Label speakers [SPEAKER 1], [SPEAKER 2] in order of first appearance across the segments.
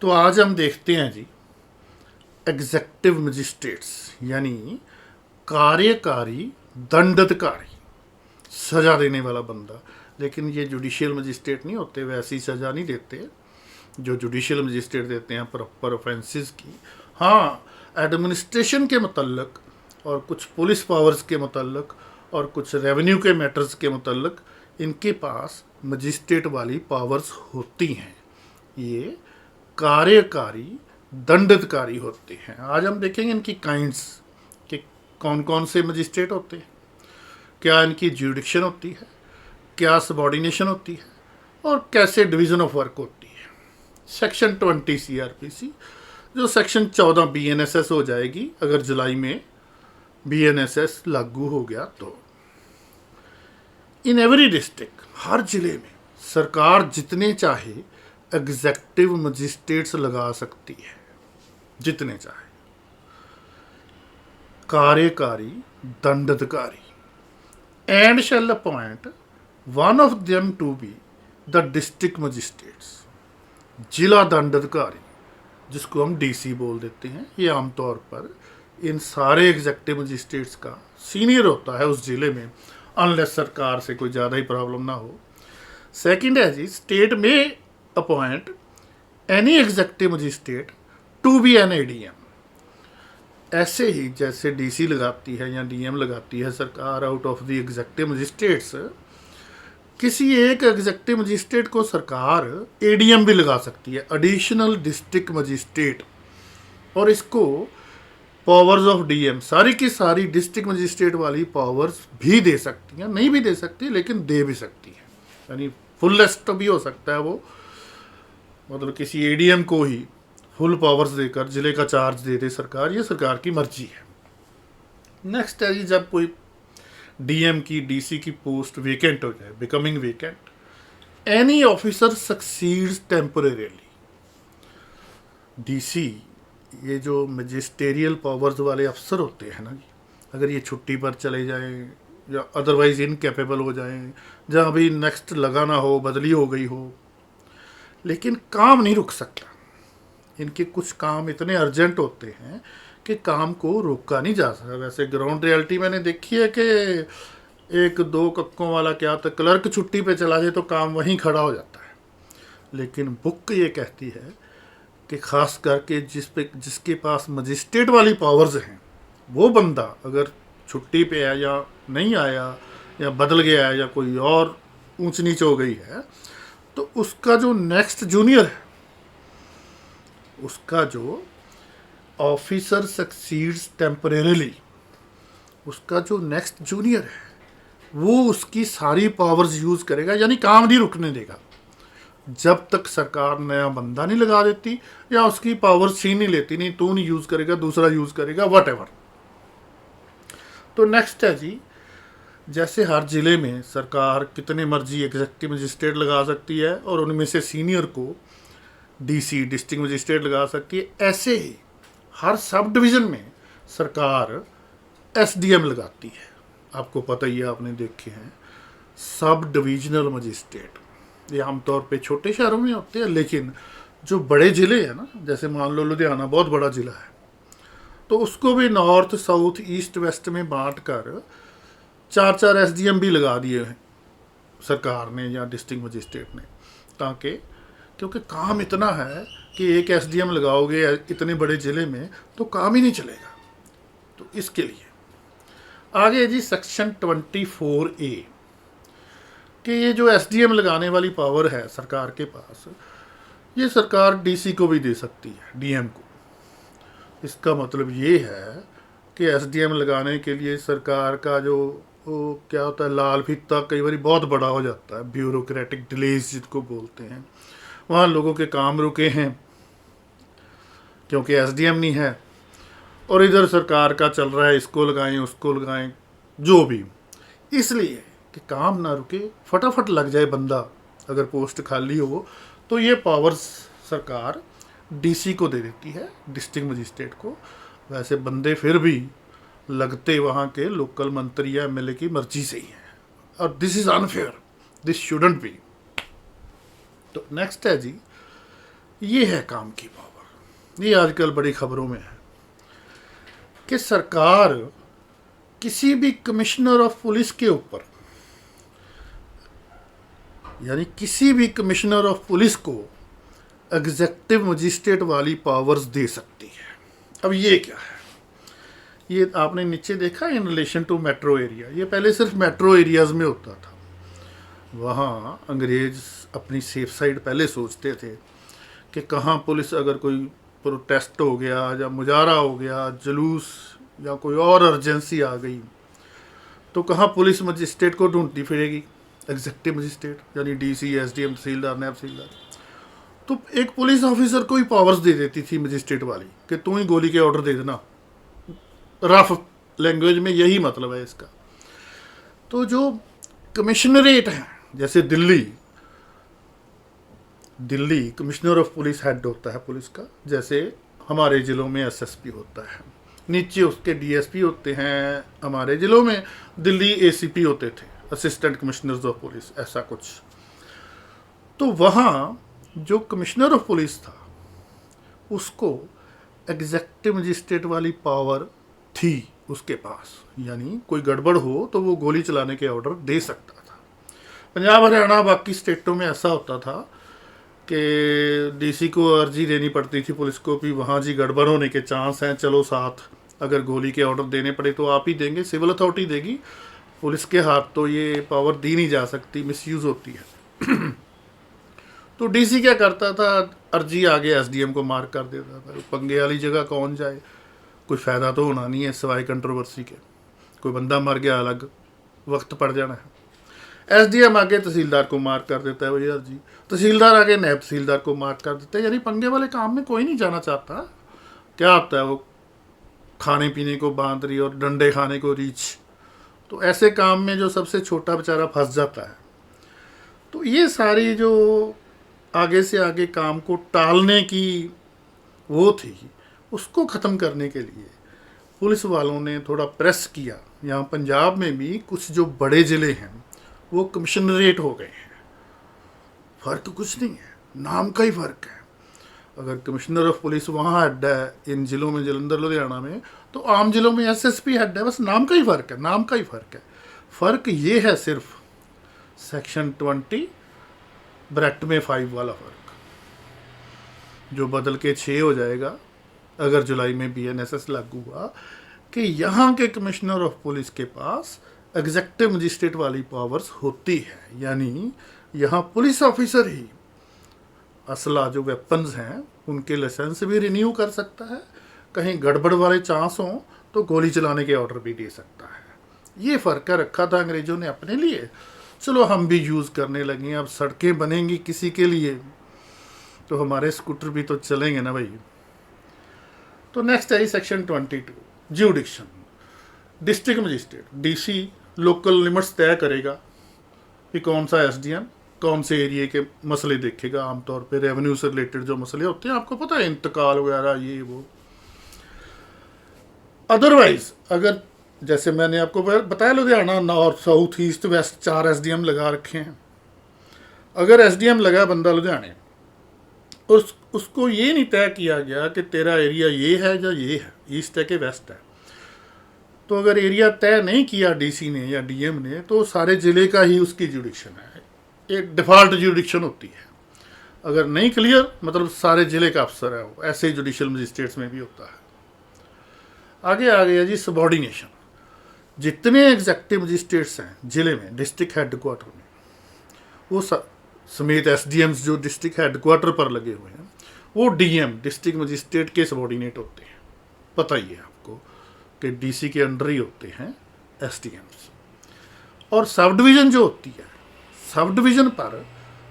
[SPEAKER 1] तो आज हम देखते हैं जी एग्जेक्टिव मजिस्ट्रेट्स यानी कार्यकारी दंडाधिकारी, सजा देने वाला बंदा। लेकिन ये जुडिशियल मजिस्ट्रेट नहीं होते, वैसी सजा नहीं देते जो जुडिशियल मजिस्ट्रेट देते हैं प्रॉपर ऑफेंसेस की। हाँ, एडमिनिस्ट्रेशन के मतलब और कुछ पुलिस पावर्स के मतलब और कुछ रेवेन्यू के मैटर्स के मतलब इनके पास मजिस्ट्रेट वाली पावर्स होती हैं। ये कार्यकारी दंडाधिकारी होते हैं। आज हम देखेंगे इनकी काइंड्स कि कौन कौन से मजिस्ट्रेट होते हैं, क्या इनकी ज्यूडिक्शन होती है, क्या सबॉर्डिनेशन होती है और कैसे डिवीज़न ऑफ वर्क होती है। सेक्शन 20 CRPC, जो सेक्शन 14 BNSS हो जाएगी अगर जुलाई में BNSS लागू हो गया तो। इन एवरी डिस्ट्रिक्ट, हर जिले में सरकार जितने चाहे एग्जेक्टिव मजिस्ट्रेट्स लगा सकती है, जितने चाहे। कार्यकारी दंडाधिकारी and shall appoint one of them to be the district magistrates. जिला दंडाधिकारी, जिसको हम DC बोल देते हैं, ये आमतौर पर इन सारे एग्जेक्टिव मजिस्ट्रेट्स का सीनियर होता है उस जिले में, अनलेस सरकार से कोई ज़्यादा ही प्रॉब्लम ना हो। सेकंड है जी, स्टेट में appoint any executive magistrate to be an ADM। ऐसे ही जैसे DC लगाती है या DM लगाती है सरकार out of the adjective magistrates, किसी एक एग्जेक्टिव मजिस्ट्रेट को सरकार ADM भी लगा सकती है, एडिशनल डिस्ट्रिक्ट मजिस्ट्रेट। और इसको पावर्स ऑफ DM, सारी की सारी डिस्ट्रिक्ट मजिस्ट्रेट वाली पावर्स भी दे सकती हैं, नहीं भी दे सकती लेकिन दे भी सकती है। यानी फुलेस्ट भी हो सकता है वो, मतलब किसी ADM को ही फुल पावर्स देकर जिले का चार्ज दे दे सरकार, ये सरकार की मर्जी है। नेक्स्ट है जी, जब कोई DM की DC की पोस्ट वेकेंट हो जाए, becoming vacant, any officer succeeds temporarily. DC, ये जो मजिस्टेरियल पावर्स वाले अफसर होते हैं ना जी, अगर ये छुट्टी पर चले जाएं या अदरवाइज इनकेपेबल हो जाएं, जहाँ अभी नेक्स्ट लगा ना हो, बदली हो गई हो, लेकिन काम नहीं रुक सकता। इनके कुछ काम इतने अर्जेंट होते हैं कि काम को रोका नहीं जा सकता। वैसे ग्राउंड रियलिटी मैंने देखी है कि 1-2 कक्कों वाला क्या तो क्लर्क छुट्टी पे चला जाए तो काम वहीं खड़ा हो जाता है। लेकिन बुक ये कहती है कि खास करके जिसके पास मजिस्ट्रेट वाली पावर्स हैं, वो बंदा अगर छुट्टी पे है या नहीं आया या बदल गया है या कोई और ऊंच नीच हो गई है, तो उसका जो नेक्स्ट जूनियर है, उसका जो ऑफिसर सक्सीड्स टेम्परेरीली, उसका जो नेक्स्ट जूनियर है वो उसकी सारी पावर्स यूज़ करेगा, यानी काम नहीं रुकने देगा जब तक सरकार नया बंदा नहीं लगा देती या उसकी पावर्स छीन नहीं लेती। नहीं तू नहीं यूज़ करेगा, दूसरा यूज़ करेगा, वट एवर। तो नेक्स्ट है जी, जैसे हर ज़िले में सरकार कितने मर्जी एग्जेक्टिव मजिस्ट्रेट लगा सकती है और उनमें से सीनियर को DC डिस्ट्रिक्ट मजिस्ट्रेट लगा सकती है, ऐसे ही हर सब डिवीज़न में सरकार SDM लगाती है। आपको पता ही है, आपने देखे हैं सब डिविजनल मजिस्ट्रेट। ये आमतौर पे छोटे शहरों में होते हैं, लेकिन जो बड़े ज़िले हैं ना, जैसे मान लो लुधियाना बहुत बड़ा ज़िला है, तो उसको भी नॉर्थ साउथ ईस्ट वेस्ट में बांट कर 4-4 SDM भी लगा दिए हैं सरकार ने या डिस्ट्रिक्ट मजिस्ट्रेट ने, ताकि क्योंकि काम इतना है कि एक SDM लगाओगे इतने बड़े ज़िले में तो काम ही नहीं चलेगा। तो इसके लिए आगे जी सेक्शन 24A कि ये जो SDM लगाने वाली पावर है सरकार के पास, ये सरकार DC को भी दे सकती है, DM को। इसका मतलब ये है कि SDM लगाने के लिए सरकार का जो क्या होता है, लाल फीता कई बार बहुत बड़ा हो जाता है, ब्यूरोक्रेटिक डिलेज जिसको बोलते हैं। वहाँ लोगों के काम रुके हैं क्योंकि SDM नहीं है, और इधर सरकार का चल रहा है इसको लगाएं उसको लगाएं, जो भी, इसलिए कि काम ना रुके, फटाफट लग जाए बंदा अगर पोस्ट खाली हो, तो ये पावर्स सरकार DC को दे देती है, डिस्ट्रिक्ट मजिस्ट्रेट को। वैसे बंदे फिर भी लगते वहाँ के लोकल मंत्री या MLA की मर्जी से ही हैं, और this is unfair, this shouldn't be. तो नेक्स्ट है जी ये है काम की पावर। ये आजकल बड़ी खबरों में है कि सरकार किसी भी कमिश्नर ऑफ पुलिस के ऊपर, यानी किसी भी कमिश्नर ऑफ पुलिस को एग्जेक्टिव मजिस्ट्रेट वाली पावर्स दे सकती है। अब ये क्या है, ये आपने नीचे देखा in relation to metro area. ये पहले सिर्फ मेट्रो एरियाज में होता था। वहाँ अंग्रेज अपनी सेफ साइड पहले सोचते थे कि कहाँ पुलिस, अगर कोई प्रोटेस्ट हो गया या मुजाहरा हो गया, जुलूस या कोई और अर्जेंसी आ गई, तो कहाँ पुलिस मजिस्ट्रेट को ढूंढती फिरेगी, एग्जेक्टिव मजिस्ट्रेट यानी डीसी, एसडीएम, तहसीलदार, नायब तहसीलदार। तो एक पुलिस ऑफिसर को ही पावर्स दे देती थी मजिस्ट्रेट वाली कि तू ही गोली के ऑर्डर दे देना। रफ लैंग्वेज में यही मतलब है इसका। तो जो कमिश्नरेट है, जैसे Delhi commissioner of police head होता है पुलिस का, जैसे हमारे ज़िलों में एसएसपी होता है, नीचे उसके डीएसपी होते हैं। हमारे ज़िलों में दिल्ली एसीपी होते थे, असिस्टेंट कमिश्नर्स ऑफ पुलिस, ऐसा कुछ। तो वहाँ जो कमिश्नर ऑफ पुलिस था उसको एग्जेक्टिव मजिस्ट्रेट वाली पावर थी उसके पास, यानी कोई गड़बड़ हो तो वो गोली चलाने के ऑर्डर दे सकता था। पंजाब, हरियाणा, बाकी स्टेटों में ऐसा होता था कि डीसी को अर्जी देनी पड़ती थी पुलिस को भी वहाँ जी गड़बड़ होने के चांस हैं, चलो साथ, अगर गोली के ऑर्डर देने पड़े तो आप ही देंगे, सिविल अथॉरिटी देगी, पुलिस के हाथ तो ये पावर दी नहीं जा सकती, मिसयूज़ होती है। तो डीसी क्या करता था, अर्जी आगे एसडीएम को मार्क कर देता था। पंगे वाली जगह कौन जाए, कोई फ़ायदा तो होना नहीं है सिवाय कंट्रोवर्सी के, कोई बंदा मर गया अलग, वक्त पड़ जाना है। एसडीएम आगे तहसीलदार को मार्क कर देता है वही अर्जी, तहसीलदार आगे नायब तहसीलदार को मार्क कर देता है। यानी पंगे वाले काम में कोई नहीं जाना चाहता। क्या होता है, वो खाने पीने को बांदरी और डंडे खाने को रीछ। तो ऐसे काम में जो सबसे छोटा बेचारा फंस जाता है। तो ये सारी जो आगे से आगे काम को टालने की वो थी, उसको ख़त्म करने के लिए पुलिस वालों ने थोड़ा प्रेस किया। यहाँ पंजाब में भी कुछ जो बड़े ज़िले हैं वो कमिश्नरेट हो गए हैं। फ़र्क कुछ नहीं है, नाम का ही फ़र्क है। अगर कमिश्नर ऑफ पुलिस वहाँ हेड है इन ज़िलों में, जलंधर, लुधियाना में, तो आम ज़िलों में एसएसपी हेड है। बस नाम का ही फ़र्क है, नाम का ही फ़र्क है। फ़र्क ये है सिर्फ सेक्शन 20 ब्रैक्ट में 5 वाला फ़र्क, जो बदल के 6 हो जाएगा अगर जुलाई में बीएनएसएस लागू हुआ, कि यहाँ के कमिश्नर ऑफ पुलिस के पास एग्जेक्टिव मजिस्ट्रेट वाली पावर्स होती है। यानी यहाँ पुलिस ऑफिसर ही असला जो वेपन्स हैं उनके लाइसेंस भी रिन्यू कर सकता है, कहीं गड़बड़ वाले चांस हों तो गोली चलाने के ऑर्डर भी दे सकता है। ये फ़र्क रखा था अंग्रेज़ों ने अपने लिए, चलो हम भी यूज़ करने लगे। अब सड़कें बनेंगी किसी के लिए तो हमारे स्कूटर भी तो चलेंगे ना भाई। तो नेक्स्ट है section 22 jurisdiction. District magistrate, DC local limits तय करेगा कि कौन सा एसडीएम कौन से एरिए के मसले देखेगा। आमतौर पे रेवेन्यू से रिलेटेड जो मसले होते हैं, आपको पता है, इंतकाल वगैरह ये वो। अदरवाइज अगर जैसे मैंने आपको बताया Ludhiana north, south, east, west 4 SDM लगा रखे हैं। अगर एसडीएम लगा बंदा लुधियाने, उसको ये नहीं तय किया गया कि तेरा एरिया ये है या ये है, ईस्ट है कि वेस्ट है। तो अगर एरिया तय नहीं किया डीसी ने या डीएम ने, तो सारे ज़िले का ही उसकी जुडिक्शन है, एक डिफ़ॉल्ट जुडिक्शन होती है। अगर नहीं क्लियर, मतलब सारे ज़िले का अफसर है वो। ऐसे ही जुडिशल मजिस्ट्रेट्स में भी होता है। आगे आ गया जी सबॉर्डिनेशन। जितने एग्जेक्टिव मजिस्ट्रेट्स हैं ज़िले में, डिस्ट्रिक्ट हेडक्वार्टर में, वो समेत एसडीएम्स जो डिस्ट्रिक्ट हेडक्वार्टर पर लगे हुए हैं, वो डीएम डिस्ट्रिक्ट मजिस्ट्रेट के सबॉर्डिनेट होते हैं। पता ही है आपको कि डीसी के अंडर ही होते हैं एसडीएम्स। और सब डिवीज़न जो होती है, सब डिवीज़न पर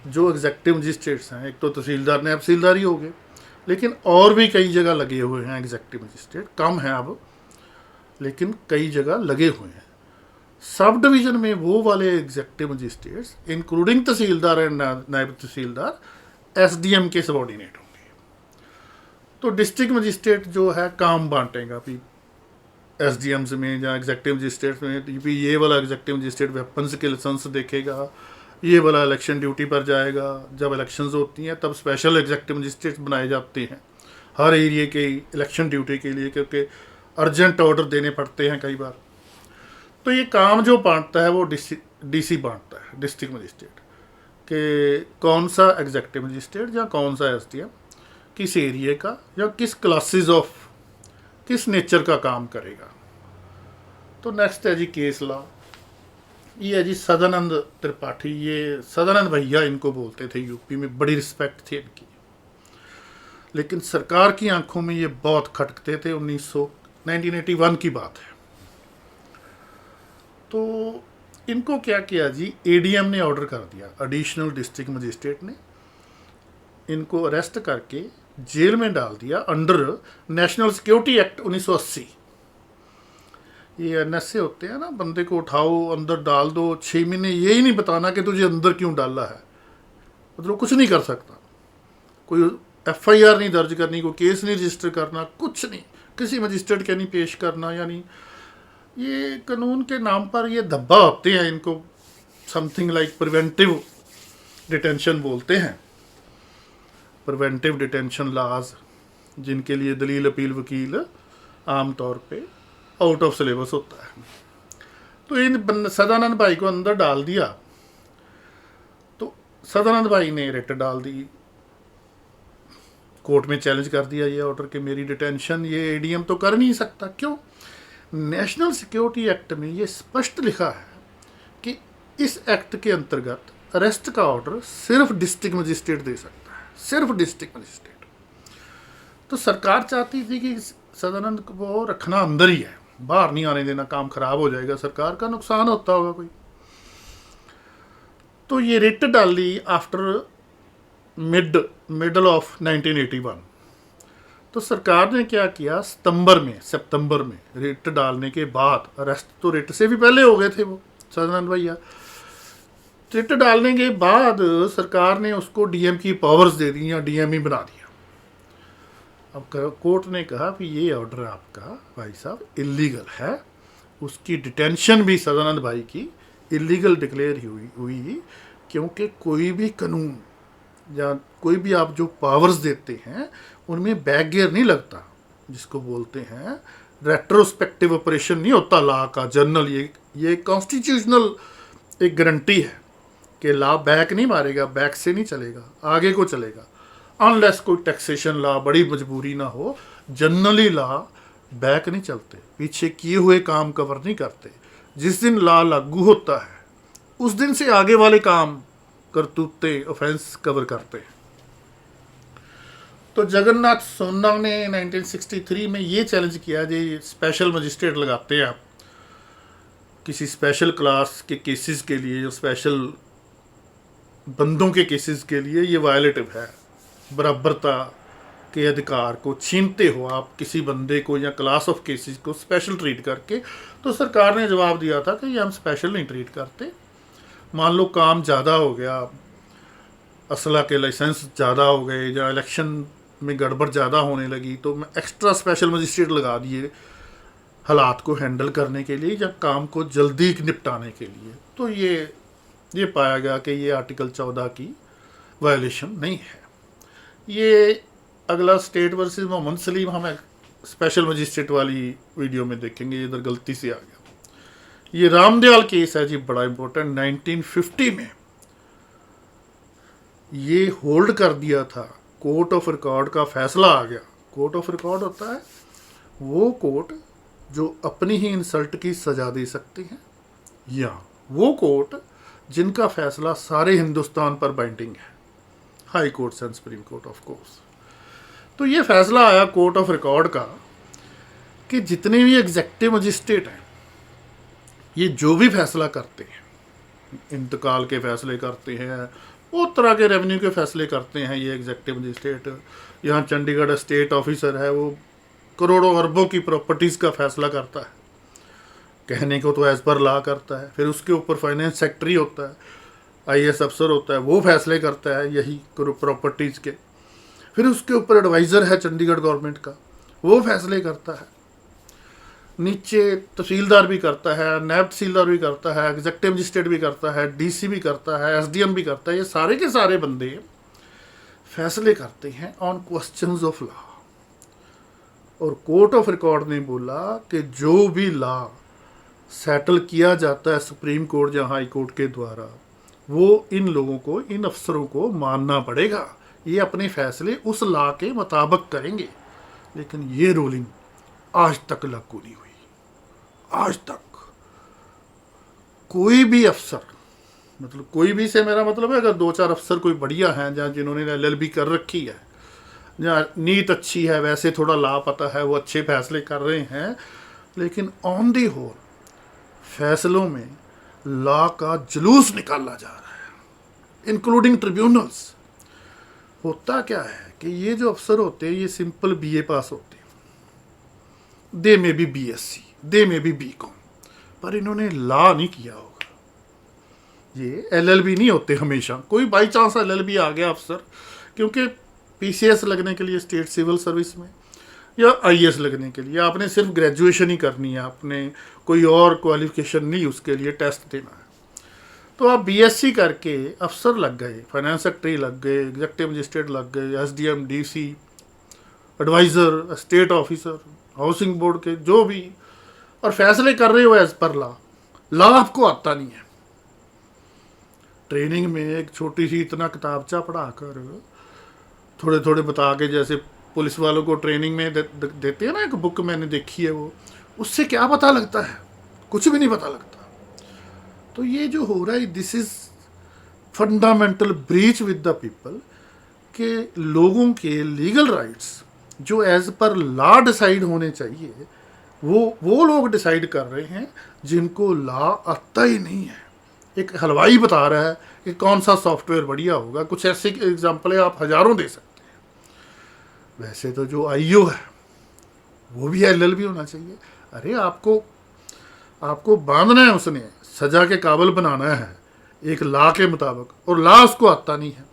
[SPEAKER 1] जो एग्जेक्टिव मजिस्ट्रेट्स हैं, एक तो तहसीलदार, नायब तहसीलदार ही हो गए, लेकिन और भी कई जगह लगे हुए हैं एग्जेक्टिव मजिस्ट्रेट। कम हैं अब, लेकिन कई जगह लगे हुए हैं। सब डिवीज़न में वो वाले executive magistrates including tehsildar and नायब तहसीलदार एसडीएम के सबॉर्डिनेट होंगे। तो डिस्ट्रिक्ट मजिस्ट्रेट जो है काम बांटेगा भी एसडीएम्स में या एग्जेक्टिव मजिस्ट्रेट्स में, भी ये वाला एग्जेक्टिव मजिस्ट्रेट वेपन्स के लाइसेंस देखेगा, ये वाला इलेक्शन ड्यूटी पर जाएगा। जब इलेक्शंस होती हैं तब स्पेशल एग्जेक्टिव मजिस्ट्रेट बनाए जाते हैं हर एरिए के इलेक्शन ड्यूटी के लिए, क्योंकि अर्जेंट ऑर्डर देने पड़ते हैं कई बार। तो ये काम जो बांटता है वो डीसी बांटता है, डिस्ट्रिक्ट मजिस्ट्रेट, कि कौन सा एग्जेक्टिव मजिस्ट्रेट या कौन सा एसडीएम किस एरिए का या किस क्लासेस ऑफ किस नेचर का काम करेगा। तो नेक्स्ट है जी केस लॉ। ये है जी सदानंद त्रिपाठी, ये सदानंद भैया इनको बोलते थे, यूपी में बड़ी रिस्पेक्ट थी इनकी, लेकिन सरकार की आंखों में ये बहुत खटकते थे। 1981 की बात है। तो इनको क्या किया जी, एडीएम ने ऑर्डर कर दिया, एडिशनल डिस्ट्रिक्ट मजिस्ट्रेट ने इनको अरेस्ट करके जेल में डाल दिया अंडर नेशनल सिक्योरिटी एक्ट 1980। ये एनएसए होते हैं ना, बंदे को उठाओ अंदर डाल दो, 6 महीने यही नहीं बताना कि तुझे अंदर क्यों डाला है, मतलब कुछ नहीं कर सकता, कोई एफआईआर नहीं दर्ज करनी, कोई केस नहीं रजिस्टर करना, कुछ नहीं, किसी मजिस्ट्रेट के नहीं पेश करना। यानी ये कानून के नाम पर ये धब्बा होते हैं, इनको समथिंग लाइक प्रिवेंटिव डिटेंशन बोलते हैं, प्रिवेंटिव डिटेंशन लॉज, जिनके लिए दलील अपील वकील आमतौर पे आउट ऑफ सिलेबस होता है। तो इन सदानंद भाई को अंदर डाल दिया। तो सदानंद भाई ने रिट डाल दी, कोर्ट में चैलेंज कर दिया ये ऑर्डर कि मेरी डिटेंशन ये एडीएम तो कर नहीं सकता। क्यों? नेशनल सिक्योरिटी एक्ट में ये स्पष्ट लिखा है कि इस एक्ट के अंतर्गत अरेस्ट का ऑर्डर सिर्फ डिस्ट्रिक्ट मजिस्ट्रेट दे सकता है, सिर्फ डिस्ट्रिक्ट मजिस्ट्रेट। तो सरकार चाहती थी कि सदानंद को रखना अंदर ही है, बाहर नहीं आने देना, काम खराब हो जाएगा, सरकार का नुकसान होता होगा कोई। तो ये रिट डाली आफ्टर मिडल ऑफ 1981। तो सरकार ने क्या किया, सितंबर में रिट डालने के बाद, अरेस्ट तो रिट से भी पहले हो गए थे वो सदानंद भैया, रिट डालने के बाद सरकार ने उसको डीएम की पावर्स दे दी या डीएम ही बना दिया। अब कोर्ट ने कहा कि ये ऑर्डर आपका भाई साहब इलीगल है। उसकी डिटेंशन भी सदानंद भाई की इलीगल डिक्लेयर हुई क्योंकि कोई भी कानून या कोई भी आप जो पावर्स देते हैं उनमें बैक गियर नहीं लगता, जिसको बोलते हैं रेट्रोस्पेक्टिव ऑपरेशन नहीं होता लॉ का जनरल। ये कॉन्स्टिट्यूशनल एक गारंटी है कि लॉ बैक नहीं मारेगा, बैक से नहीं चलेगा, आगे को चलेगा, अनलेस कोई टैक्सेशन लॉ बड़ी मजबूरी ना हो। जनरली लॉ बैक नहीं चलते, पीछे किए हुए काम कवर नहीं करते। जिस दिन लॉ लागू होता है उस दिन से आगे वाले काम करतूते ऑफेंस कवर करते हैं। तो जगन्नाथ सोनाम ने 1963 में ये चैलेंज किया, जो स्पेशल मजिस्ट्रेट लगाते हैं आप किसी स्पेशल क्लास के केसेस के लिए, जो स्पेशल बंदों के केसेस के लिए, ये वायलेटिव है, बराबरता के अधिकार को छीनते हो आप किसी बंदे को या क्लास ऑफ केसेस को स्पेशल ट्रीट करके। तो सरकार ने जवाब दिया था कि ये हम स्पेशल नहीं ट्रीट करते। मान लो काम ज़्यादा हो गया, असला के लाइसेंस ज़्यादा हो गए या इलेक्शन में गड़बड़ ज़्यादा होने लगी, तो मैं एक्स्ट्रा स्पेशल मजिस्ट्रेट लगा दिए हालात को हैंडल करने के लिए या काम को जल्दी निपटाने के लिए। तो ये पाया गया कि ये आर्टिकल 14 की वायलेशन नहीं है। ये अगला स्टेट वर्सेस मोहम्मद सलीम हम स्पेशल मजिस्ट्रेट वाली वीडियो में देखेंगे, इधर गलती से आ गया। ये रामदयाल केस है जी, बड़ा इंपॉर्टेंट। 1950 में ये होल्ड कर दिया था, कोर्ट ऑफ रिकॉर्ड का फैसला आ गया। कोर्ट ऑफ रिकॉर्ड होता है वो कोर्ट जो अपनी ही इंसल्ट की सजा दे सकते हैं, या वो कोर्ट जिनका फैसला सारे हिंदुस्तान पर बाइंडिंग है, high court and supreme court of course. तो ये फैसला आया कोर्ट ऑफ रिकॉर्ड का कि जितने भी एग्जेक्टिव मजिस्ट्रेट हैं, ये जो भी फैसला करते हैं, इंतकाल के फैसले करते हैं, बहुत तरह के रेवेन्यू के फैसले करते हैं ये एग्जेक्टिव मजिस्ट्रेट। यहाँ चंडीगढ़ स्टेट ऑफिसर है, वो करोड़ों अरबों की प्रॉपर्टीज़ का फैसला करता है, कहने को तो एज पर लॉ करता है। फिर उसके ऊपर फाइनेंस सेक्रेटरी होता है, आईएएस अफसर होता है, वो फैसले करता है यही प्रॉपर्टीज़ के। फिर उसके ऊपर एडवाइज़र है चंडीगढ़ गवर्नमेंट का, वो फैसले करता है। नीचे तहसीलदार भी करता है, नायब तहसीलदार भी करता है, एग्जेक्टिव मजिस्ट्रेट भी करता है, डीसी भी करता है, एसडीएम भी करता है। ये सारे के सारे बंदे फैसले करते हैं ऑन क्वेश्चंस ऑफ लॉ। और कोर्ट ऑफ रिकॉर्ड ने बोला कि जो भी लॉ सेटल किया जाता है सुप्रीम कोर्ट या हाई कोर्ट के द्वारा, वो इन लोगों को, इन अफसरों को मानना पड़ेगा। ये अपने फैसले उस लॉ के मुताबिक करेंगे। लेकिन ये रूलिंग आज तक लागू नहीं हुई। आज तक कोई भी अफसर, मतलब कोई भी से मेरा मतलब है, अगर 2-4 अफसर कोई बढ़िया हैं, जहाँ जिन्होंने LLB कर रखी है, जहाँ नीत अच्छी है, वैसे थोड़ा ला पता है, वो अच्छे फैसले कर रहे हैं, लेकिन ऑन दी होल फैसलों में लॉ का जुलूस निकाला जा रहा है, इंक्लूडिंग ट्रिब्यूनल्स। होता क्या है कि ये जो अफसर होते हैं, ये सिंपल BA पास होते हैं, दे में भी BSc, दे में भी BCom, पर इन्होंने लॉ नहीं किया होगा। ये LLB नहीं होते हमेशा, कोई बाई चांस LLB आ गया अफसर, क्योंकि PCS लगने के लिए स्टेट सिविल सर्विस में या IAS लगने के लिए आपने सिर्फ ग्रेजुएशन ही करनी है, आपने कोई और क्वालिफिकेशन नहीं उसके लिए टेस्ट देना है। तो आप BSc करके अफसर लग गए, फाइनेंस सेक्रेटरी लग गए, एग्जेक्टिव मजिस्ट्रेट लग गए, SDM, DC, adviser, state officer, housing board के जो भी, और फैसले कर रहे हो एज पर लॉ आपको आता नहीं है। ट्रेनिंग में एक छोटी सी इतना किताबचा पढ़ाकर थोड़े थोड़े बता के, जैसे पुलिस वालों को ट्रेनिंग में देते हैं ना, एक बुक मैंने देखी है, वो उससे क्या पता लगता है? कुछ भी नहीं पता लगता। तो ये जो हो रहा है, this is fundamental breach with the people, के लोगों के लीगल राइट्स जो एज पर लॉ डिसाइड होने चाहिए, वो लोग डिसाइड कर रहे हैं जिनको लॉ आता ही नहीं है। एक हलवाई बता रहा है कि कौन सा सॉफ्टवेयर बढ़िया होगा। कुछ ऐसे एग्जाम्पल है, आप हजारों दे सकते हैं। वैसे तो जो IO है वो भी LLB होना चाहिए। अरे आपको बांधना है, उसने सजा के काबिल बनाना है एक लॉ के मुताबिक, और लॉ उसको आता नहीं है।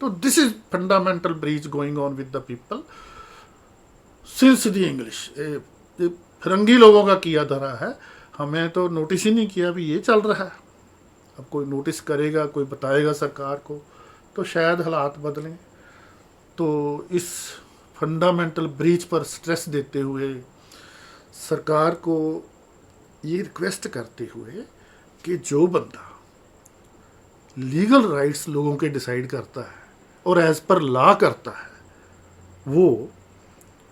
[SPEAKER 1] तो this is fundamental breach going on with the people since the English. फिरंगी लोगों का किया धरा है, हमें तो नोटिस ही नहीं किया भी ये चल रहा है। अब कोई नोटिस करेगा, कोई बताएगा सरकार को, तो शायद हालात बदलें। तो इस फंडामेंटल ब्रीच पर स्ट्रेस देते हुए सरकार को ये रिक्वेस्ट करते हुए कि जो बंदा लीगल राइट्स लोगों के डिसाइड करता है और एज पर लॉ करता है, वो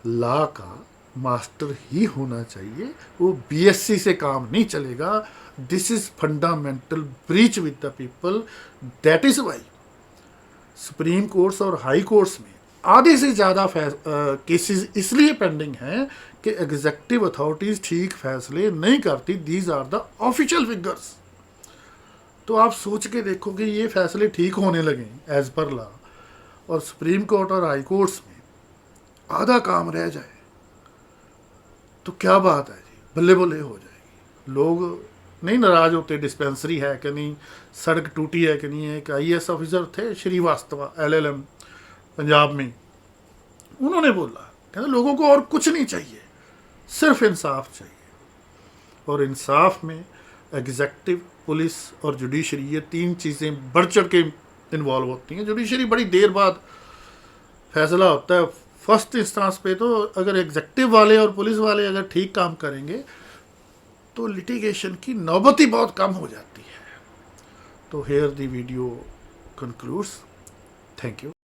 [SPEAKER 1] लॉ का मास्टर ही होना चाहिए। वो BSc से काम नहीं चलेगा। This is fundamental breach with the people. That is why supreme courts और हाई कोर्ट्स में आधे से ज़्यादा केसेस इसलिए पेंडिंग हैं कि एग्जेक्टिव अथॉरिटीज़ ठीक फैसले नहीं करती। These are the official figures. तो आप सोच के देखो कि ये फैसले ठीक होने लगे एज पर लॉ, और सुप्रीम कोर्ट और हाई कोर्ट्स में आधा काम रह जाए तो क्या बात है जी, बल्ले बल्ले हो जाएगी। लोग नहीं नाराज होते, डिस्पेंसरी है कि नहीं, सड़क टूटी है कि नहीं। एक IAS ऑफिसर थे श्रीवास्तव, LLM पंजाब में, उन्होंने बोला कहते लोगों को और कुछ नहीं चाहिए, सिर्फ इंसाफ चाहिए। और इंसाफ में एग्जेक्टिव, पुलिस और जुडिशरी, ये 3 चीज़ें बढ़ चढ़ के इन्वॉल्व होती हैं। जुडिशरी बड़ी देर बाद फैसला होता है फर्स्ट इंस्टांस पे। तो अगर एग्जेक्टिव वाले और पुलिस वाले अगर ठीक काम करेंगे तो लिटिगेशन की नौबत ही बहुत कम हो जाती है। तो here the video concludes. Thank you.